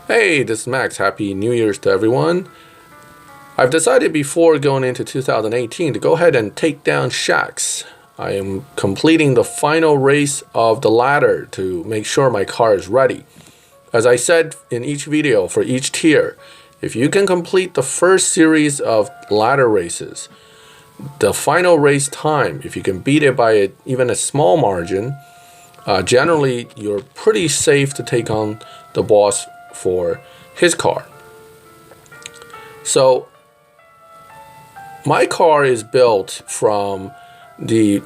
Hey, this is Max. Happy New Year's to everyone. I've decided before going into 2018 to go ahead and take down Shax. I am completing the final race of the ladder to make sure my car is ready. As I said in each video for each tier, if you can complete the first series of ladder races, the final race time, if you can beat it by even a small margin, generally you're pretty safe to take on the boss for his car. So my car is built from the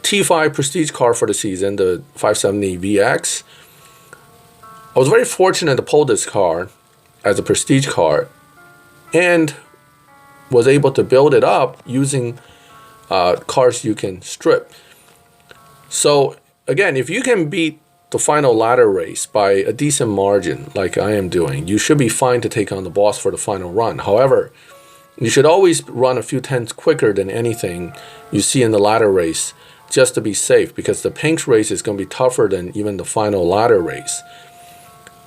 T5 prestige car for the season, the 570 VX. I was very fortunate to pull this car as a prestige car and was able to build it up using cars you can strip. So again, if you can beat the final ladder race by a decent margin like I am doing, you should be fine to take on the boss for the final run. However, you should always run a few tenths quicker than anything you see in the ladder race just to be safe, because the Pinks race is going to be tougher than even the final ladder race.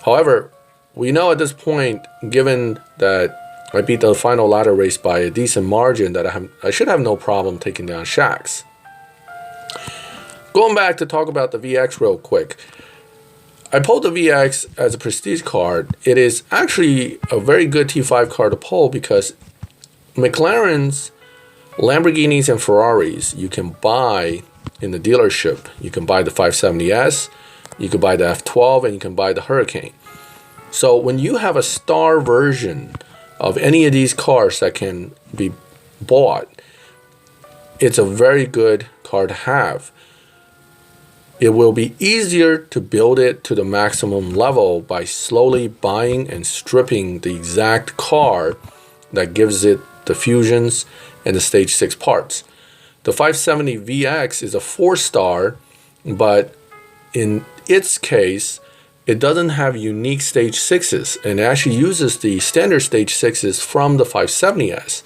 However, we know at this point, given that I beat the final ladder race by a decent margin, that I should have no problem taking down Shax. Going back to talk about the VX real quick. I pulled the VX as a prestige car. It is actually a very good T5 car to pull because McLarens, Lamborghinis, and Ferraris you can buy in the dealership. You can buy the 570S, you can buy the F12, and you can buy the Hurricane. So when you have a star version of any of these cars that can be bought, it's a very good car to have. It will be easier to build it to the maximum level by slowly buying and stripping the exact car that gives it the fusions and the stage 6 parts. The 570 VX is a 4-star, but in its case, it doesn't have unique stage 6s, and it actually uses the standard stage 6s from the 570S.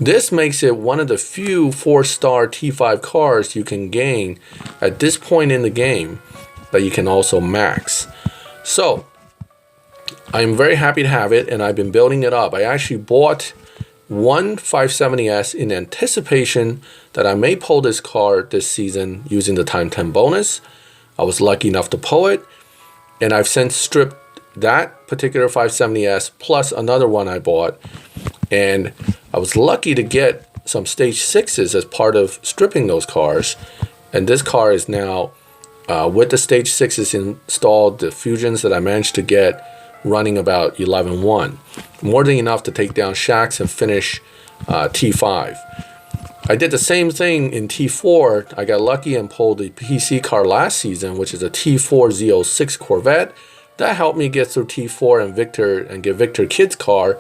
This makes it one of the few 4-star T5 cars you can gain at this point in the game that you can also max. So I'm very happy to have it, and I've been building it up. I actually bought one 570S in anticipation that I may pull this car this season using the time 10 bonus. I was lucky enough to pull it, and I've since stripped that particular 570S plus another one I bought, and I was lucky to get some stage 6s as part of stripping those cars, and this car is now with the stage 6s installed, the fusions that I managed to get running about 11.1, more than enough to take down Shax and finish T5. I did the same thing in T4. I got lucky and pulled the PC car last season, which is a T4 Z06 Corvette. That helped me get through T4 and get Victor Kid's car.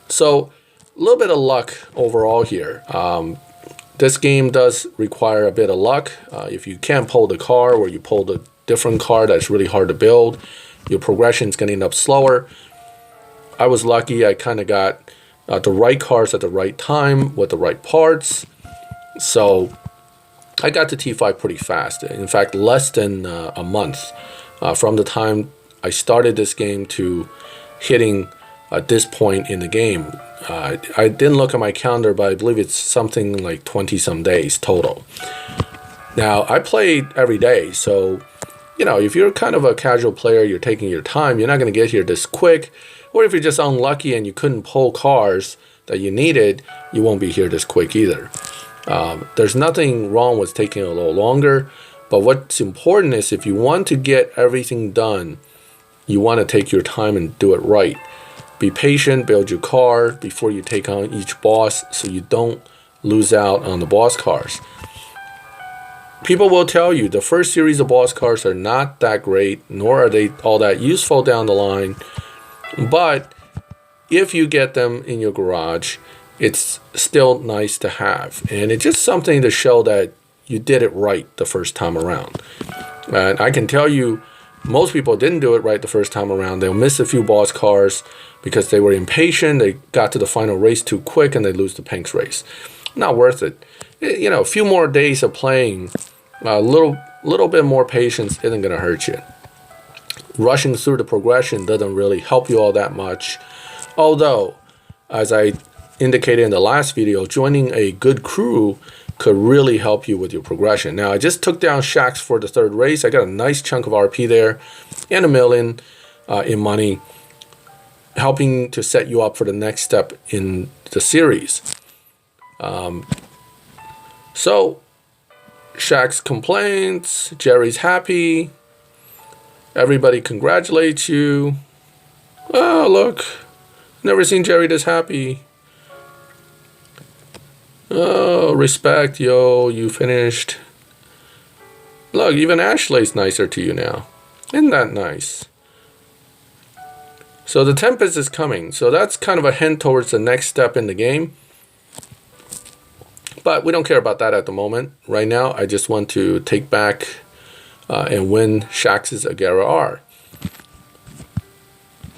So a little bit of luck overall here. This game does require a bit of luck. If you can't pull the car, or you pull a different car that's really hard to build, your progression is going to end up slower. I was lucky. I kind of got the right cars at the right time with the right parts. So I got to T5 pretty fast. In fact, less than a month from the time I started this game to hitting this point in the game. I didn't look at my calendar, but I believe it's something like 20-some days total. Now, I played every day, so if you're kind of a casual player, you're taking your time, you're not going to get here this quick. Or if you're just unlucky and you couldn't pull cars that you needed, you won't be here this quick either. There's nothing wrong with taking a little longer, but what's important is if you want to get everything done, you want to take your time and do it right. Be patient, build your car before you take on each boss so you don't lose out on the boss cars. People will tell you the first series of boss cars are not that great, nor are they all that useful down the line. But if you get them in your garage, it's still nice to have. And it's just something to show that you did it right the first time around. And I can tell you, most people didn't do it right the first time around. They'll miss a few boss cars because they were impatient. They got to the final race too quick and they lose the Pinks race. Not worth it. A few more days of playing, a little bit more patience isn't going to hurt you. rushing through the progression doesn't really help you all that much. Although, as I indicated in the last video, joining a good crew could really help you with your progression. Now, I just took down Shax for the third race. I got a nice chunk of RP there and $1 million in money, helping to set you up for the next step in the series. So, Shax complains, Jerry's happy, everybody congratulates you. Oh, look, never seen Jerry this happy. Oh, respect, yo, you finished. Look, even Ashley's nicer to you now. Isn't that nice? So the Tempest is coming. So that's kind of a hint towards the next step in the game. But we don't care about that at the moment. Right now, I just want to take back and win Shax's Agera R.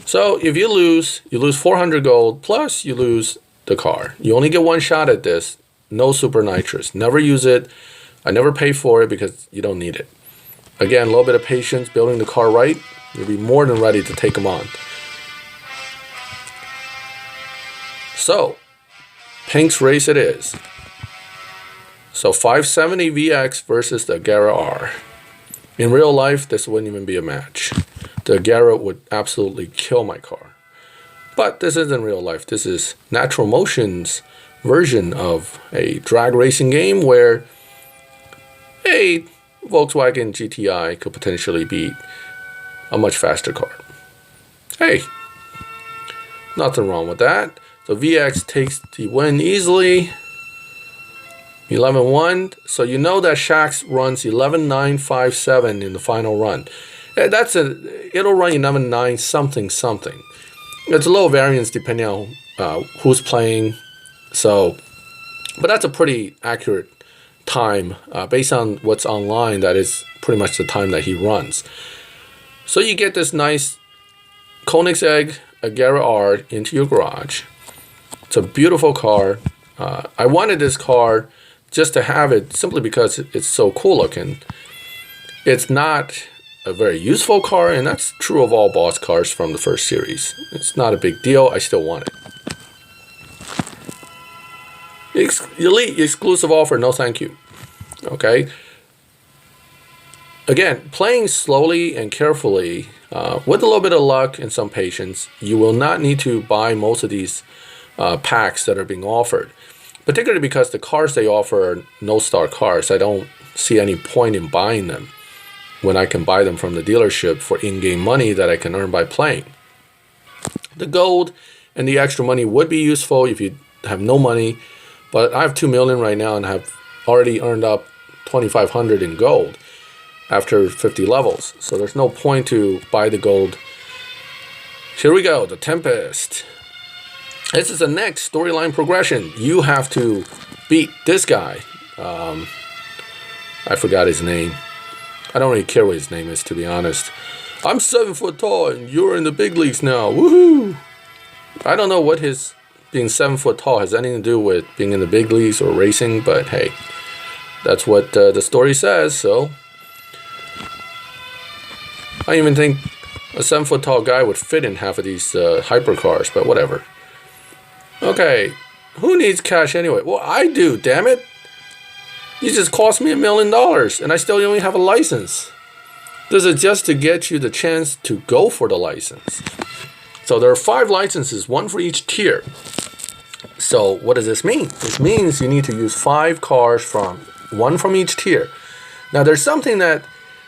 So if you lose 400 gold, plus you lose the car. You only get one shot at this. No super nitrous. Never use it. I never pay for it because you don't need it. Again, a little bit of patience, building the car right. You'll be more than ready to take them on. So, Pink's race it is. So 570 VX versus the Agera R. In real life, this wouldn't even be a match. The Agera would absolutely kill my car. But this isn't real life. This is Natural Motion's version of a drag racing game where a Volkswagen GTI could potentially beat a much faster car. Hey, nothing wrong with that. So VX takes the win easily. 11-1. So you know that Shax runs 11-9-5-7 in the final run. It'll run 11-9 something something. It's a low variance depending on who's playing. So, but that's a pretty accurate time based on what's online. That is pretty much the time that he runs. So you get this nice Koenigsegg Agera R into your garage. It's a beautiful car. I wanted this car just to have it simply because it's so cool looking. It's not a very useful car, and that's true of all boss cars from the first series. It's not a big deal. I still want it. Elite exclusive offer, no thank you. Okay. Again, playing slowly and carefully, with a little bit of luck and some patience, you will not need to buy most of these packs that are being offered. Particularly because the cars they offer are no-star cars. I don't see any point in buying them when I can buy them from the dealership for in-game money that I can earn by playing. The gold and the extra money would be useful if you have no money, but I have 2 million right now and have already earned up 2,500 in gold after 50 levels. So there's no point to buy the gold. Here we go, the Tempest. This is the next storyline progression. You have to beat this guy. I forgot his name. I don't really care what his name is, to be honest. I'm 7 foot tall and you're in the big leagues now. Woohoo! I don't know what his being 7 foot tall has anything to do with being in the big leagues or racing, but hey, that's what the story says, so. I even think a 7 foot tall guy would fit in half of these hypercars, but whatever. Okay, who needs cash anyway? Well, I do, damn it. You just cost me $1 million and I still only have a license. This is just to get you the chance to go for the license. So there are 5 licenses, 1 for each tier. So what does this mean? This means you need to use 5 cars from 1 from each tier. Now there's something that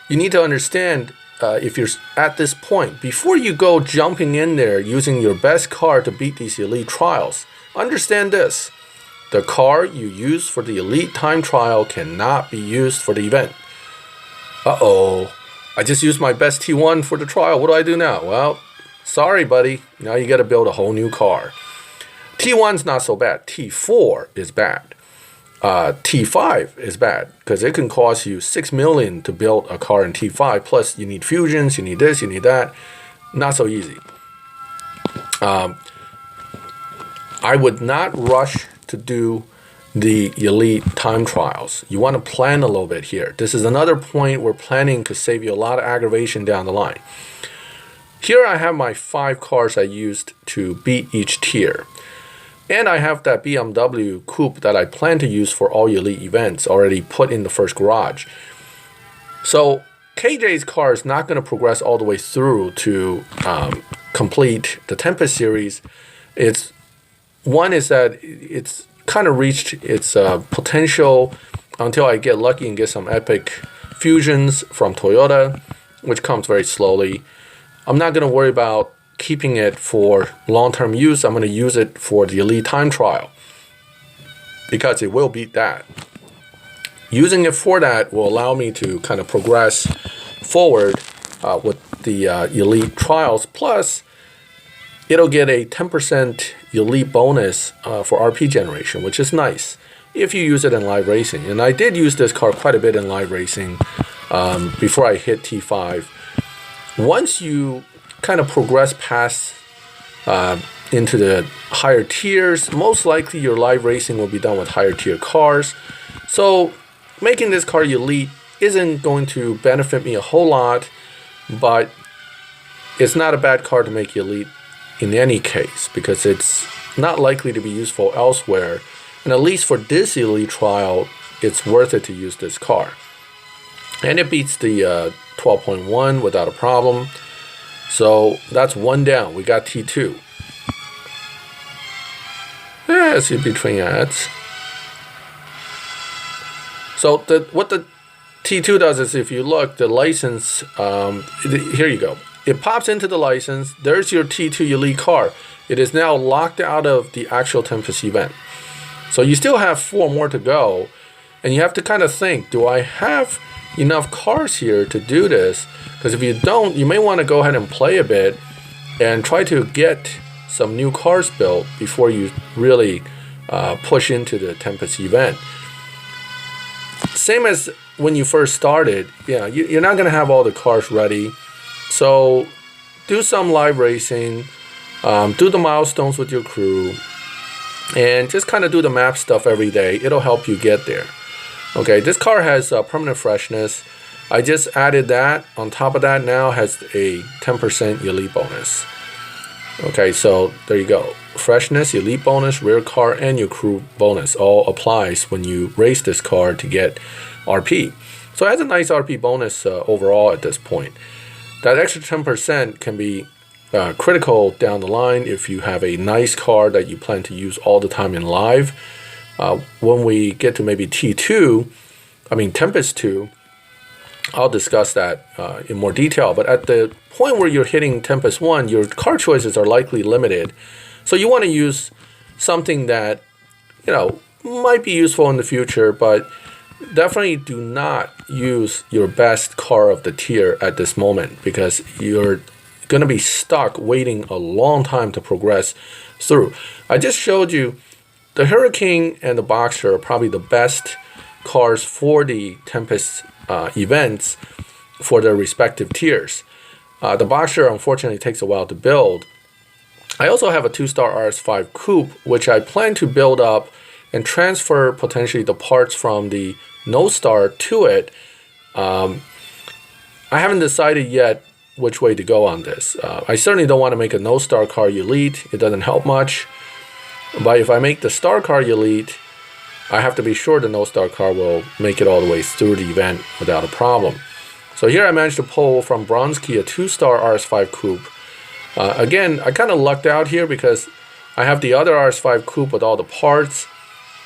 you need to understand if you're at this point. Before you go jumping in there using your best car to beat these elite trials, understand this. The car you use for the elite time trial cannot be used for the event. Uh-oh. I just used my best T1 for the trial. What do I do now? Well, sorry, buddy. Now you got to build a whole new car. T1's not so bad. T4 is bad. T5 is bad because it can cost you 6 million to build a car in T5. Plus, you need fusions, you need this, you need that. Not so easy. I would not rush to do the elite time trials. You want to plan a little bit here. This is another point where planning could save you a lot of aggravation down the line. Here I have my 5 cars I used to beat each tier. And I have that BMW coupe that I plan to use for all elite events already put in the first garage. So KJ's car is not going to progress all the way through to complete the Tempest series. One is that it's kind of reached its potential until I get lucky and get some epic fusions from Toyota, which comes very slowly. I'm not going to worry about keeping it for long-term use. I'm going to use it for the elite time trial because it will beat that. Using it for that will allow me to kind of progress forward with the elite trials. Plus, it'll get a 10% elite bonus for RP generation, which is nice if you use it in live racing. And I did use this car quite a bit in live racing before I hit T5. Once you kind of progress past into the higher tiers, most likely your live racing will be done with higher tier cars. So making this car elite isn't going to benefit me a whole lot, but it's not a bad car to make elite in any case because it's not likely to be useful elsewhere. And at least for this elite trial, it's worth it to use this car. And it beats the 12.1 without a problem. So that's 1 down. We got T2. It's in between ads. So what the T2 does is, if you look, the license, here you go. It pops into the license. There's your T2 elite car. It is now locked out of the actual Tempest event. So you still have 4 more to go. And you have to kind of think, do I have enough cars here to do this? Because if you don't, you may want to go ahead and play a bit and try to get some new cars built before you really push into the Tempest event. Same as when you first started, you're not going to have all the cars ready. So do some live racing, do the milestones with your crew, and just kind of do the map stuff every day. It'll help you get there. Okay, this car has permanent freshness. I just added that. On top of that, now has a 10% elite bonus. Okay, so there you go. Freshness, elite bonus, rear car, and your crew bonus all applies when you race this car to get RP. So it has a nice RP bonus overall at this point. That extra 10% can be critical down the line if you have a nice car that you plan to use all the time in live. When we get to maybe Tempest 2, I'll discuss that in more detail. But at the point where you're hitting Tempest 1, your car choices are likely limited. So you want to use something that, might be useful in the future, but definitely do not use your best car of the tier at this moment, because you're going to be stuck waiting a long time to progress through. I just showed you the Hurricane and the Boxer are probably the best cars for the Tempest events for their respective tiers. The Boxer unfortunately takes a while to build. I also have a 2-star RS5 coupe, which I plan to build up and transfer potentially the parts from the no-star to it. I haven't decided yet which way to go on this. I certainly don't want to make a no-star car elite. It doesn't help much. But if I make the star car elite, I have to be sure the no-star car will make it all the way through the event without a problem. So here I managed to pull from Bronsky a 2-star RS5 coupe. Again, I kind of lucked out here because I have the other RS5 coupe with all the parts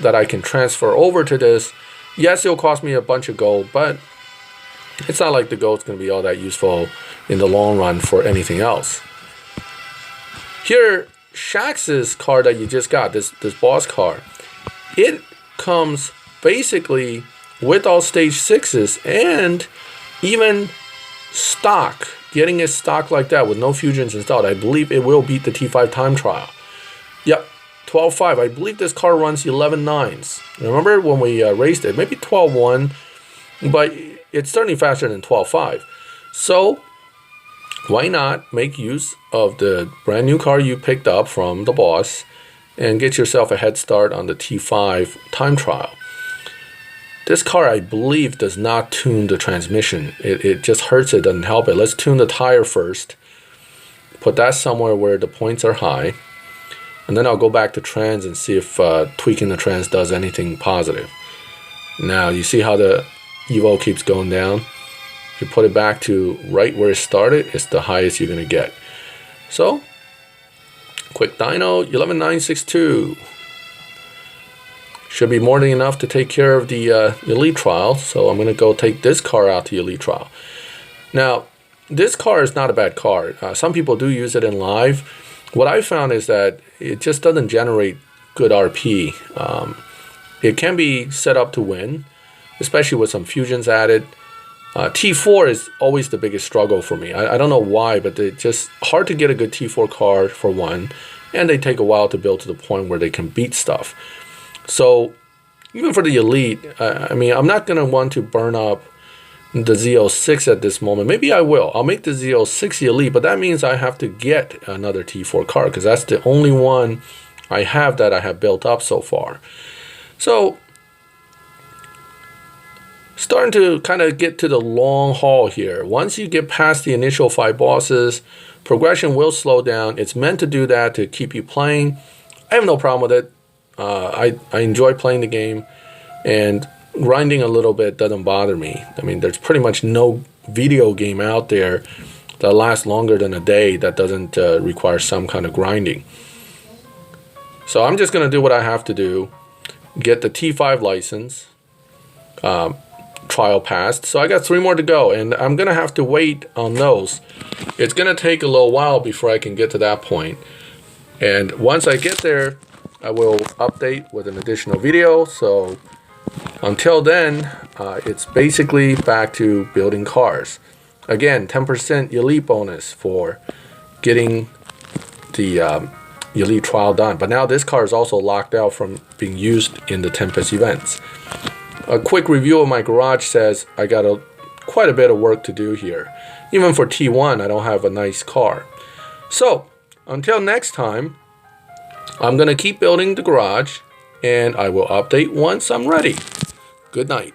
that I can transfer over to this. Yes, it'll cost me a bunch of gold, but it's not like the gold's going to be all that useful in the long run for anything else. Here, Shax's car that you just got, this boss car, it comes basically with all stage 6s and even stock. Getting it stock like that with no fusions installed, I believe it will beat the T5 time trial. Yep, 12.5. I believe this car runs 11.9s. Remember when we raced it? Maybe 12.1, but it's certainly faster than 12.5. So why not make use of the brand new car you picked up from the boss and get yourself a head start on the T5 time trial. This car, I believe, does not tune the transmission. It just hurts it, doesn't help it. Let's tune the tire first. put that somewhere where the points are high, and then I'll go back to trans and see if tweaking the trans does anything positive. Now you see how the Evo keeps going down. If you put it back to right where it started, it's the highest you're gonna get. So quick dyno 11962 should be more than enough to take care of the elite trial. So I'm gonna go take this car out to elite trial. Now this car is not a bad car. Some people do use it in live. What I found is that it just doesn't generate good RP. It can be set up to win, especially with some fusions added. T4 is always the biggest struggle for me. I don't know why, but it's just hard to get a good T4 car for one, and they take a while to build to the point where they can beat stuff. So even for the elite, I mean, I'm not going to want to burn up the Z06 at this moment. Maybe I will. I'll make the Z06 elite, but that means I have to get another T4 car because that's the only one I have that I have built up so far. So starting to kind of get to the long haul here. Once you get past the initial 5 bosses, progression will slow down. It's meant to do that to keep you playing. I have no problem with it. I enjoy playing the game, and grinding a little bit doesn't bother me. I mean, there's pretty much no video game out there that lasts longer than a day that doesn't require some kind of grinding. So I'm just going to do what I have to do. Get the T5 license. Trial passed. So I got 3 more to go, and I'm going to have to wait on those. It's going to take a little while before I can get to that point. And once I get there, I will update with an additional video. So until then, it's basically back to building cars. Again, 10% elite bonus for getting the elite trial done. But now this car is also locked out from being used in the Tempest events. A quick review of my garage says I got quite a bit of work to do here. Even for T1, I don't have a nice car. So until next time, I'm going to keep building the garage, and I will update once I'm ready. Good night.